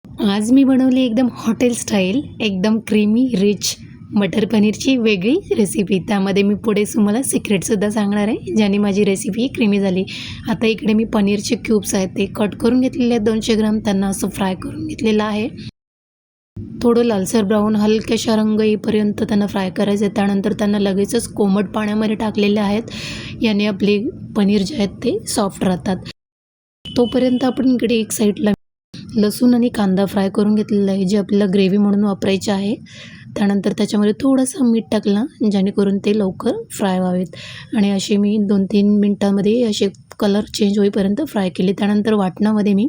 आज मी बनवली एकदम हॉटेल स्टाईल, एकदम क्रीमी रिच मटर पनीरची वेगळी रेसिपी. त्यामध्ये मी पुढे तुम्हाला सिक्रेटसुद्धा सांगणार आहे, ज्याने माझी रेसिपी क्रीमी झाली. आता इकडे मी पनीरचे क्यूब्स आहेत ते कट करून घेतलेले आहेत 200 ग्राम. त्यांना असं फ्राय करून घेतलेलं आहे. थोडं लालसर ब्राऊन हलक्याशा रंग येईपर्यंत त्यांना फ्राय करायचं आहे. त्यानंतर त्यांना लगेचच कोमट पाण्यामध्ये टाकलेले आहेत. याने आपले पनीर जे आहेत ते सॉफ्ट राहतात. तोपर्यंत आपण इकडे एक साईडला लसूण आणि कांदा फ्राय करून घेतलेला आहे, जे आपल्याला ग्रेव्ही म्हणून वापरायचे आहे. त्यानंतर त्याच्यामध्ये थोडंसं मीठ टाकलं, जेणेकरून ते लवकर फ्राय व्हावेत. आणि असे मी 2-3 मिनटामध्ये असे कलर चेंज होईपर्यंत फ्राय केले. त्यानंतर वाटणामध्ये मी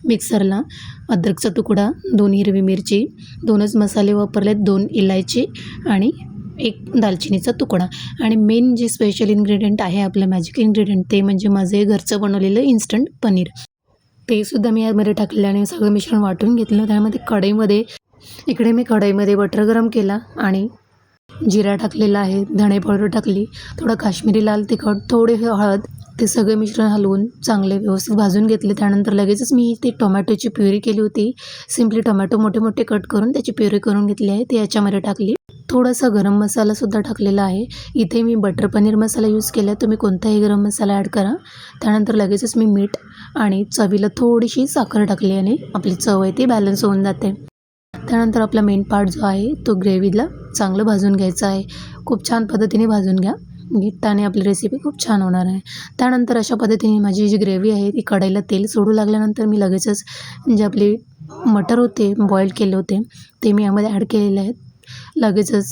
मिक्सरला अद्रकचा तुकडा, 2 हिरवी मिरची, 2च मसाले वापरलेत, 2 इलायची आणि 1 दालचिनीचा तुकडा. आणि मेन जे स्पेशल इन्ग्रेडियंट आहे, आपलं मॅजिक इन्ग्रेडियंट, ते म्हणजे माझे घरचं बनवलेलं इन्स्टंट पनीर. ते सुद्धा मी यामध्ये टाकले आणि सगळं मिश्रण वाटून घेतलं. त्यामध्ये इकडे मी कढईमध्ये बटर गरम केला आणि जिरा टाकलेला आहे, धणे पावडर टाकली, थोडं काश्मीरी लाल तिखट, थोडे हळद. ते सगळे मिश्रण हलवून चांगले व्यवस्थित भाजून घेतले. त्यानंतर लगेचच मी ती टोमॅटोची प्युरी केली होती. सिम्पली टोमॅटो मोठे मोठे कट करून त्याची प्युरी करून घेतली आहे, ते याच्यामध्ये टाकली. थोडासा गरम मसालासुद्धा टाकलेला आहे. इथे मी बटर पनीर मसाला यूज केला आहे, तुम्ही कोणताही गरम मसाला ॲड करा. त्यानंतर लगेचच मी मीठ आणि चवीला थोडीशी साखर टाकली आणि आपली चव आहे ती बॅलन्स होऊन जाते. त्यानंतर आपला मेन पार्ट जो आहे तो ग्रेव्हीला चांगलं भाजून घ्यायचा आहे. खूप छान पद्धतीने भाजून घ्या, त्याने आपली रेसिपी खूप छान होणार आहे. त्यानंतर अशा पद्धतीने माझी जी ग्रेव्ही आहे ती कढईला तेल सोडू लागल्यानंतर मी लगेचच जे आपले मटर होते बॉईल केले होते ते मी यामध्ये ॲड केलेले आहेत. लगेचच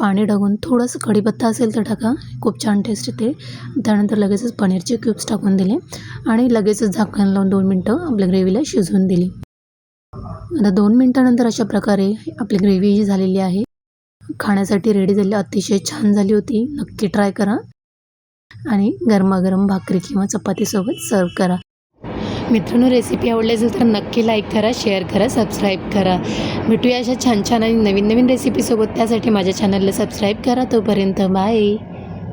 पाणी टाकून थोडंसं कढीपत्ता असेल तर टाका, खूप छान टेस्ट येते. त्यानंतर लगेचच पनीरचे क्यूब्स टाकून दिले आणि लगेचच झाकण लावून 2 मिनटं आपल्या ग्रेव्हीला शिजवून दिली. आता 2 मिनटानंतर अशा प्रकारे आपली ग्रेव्ही ही झालेली आहे, खाण्यासाठी रेडी झाली. अतिशय छान झाली होती. नक्की ट्राय करा आणि गरमागरम भाकरी किंवा चपातीसोबत सर्व करा. मित्रांनो, रेसिपी आवडली असेल तर नक्की लाईक करा, शेअर करा, सबस्क्राईब करा. भेटूया अशा छान छान आणि नवीन नवीन रेसिपीसोबत. त्यासाठी माझ्या चॅनलला सबस्क्राईब करा. तोपर्यंत बाय.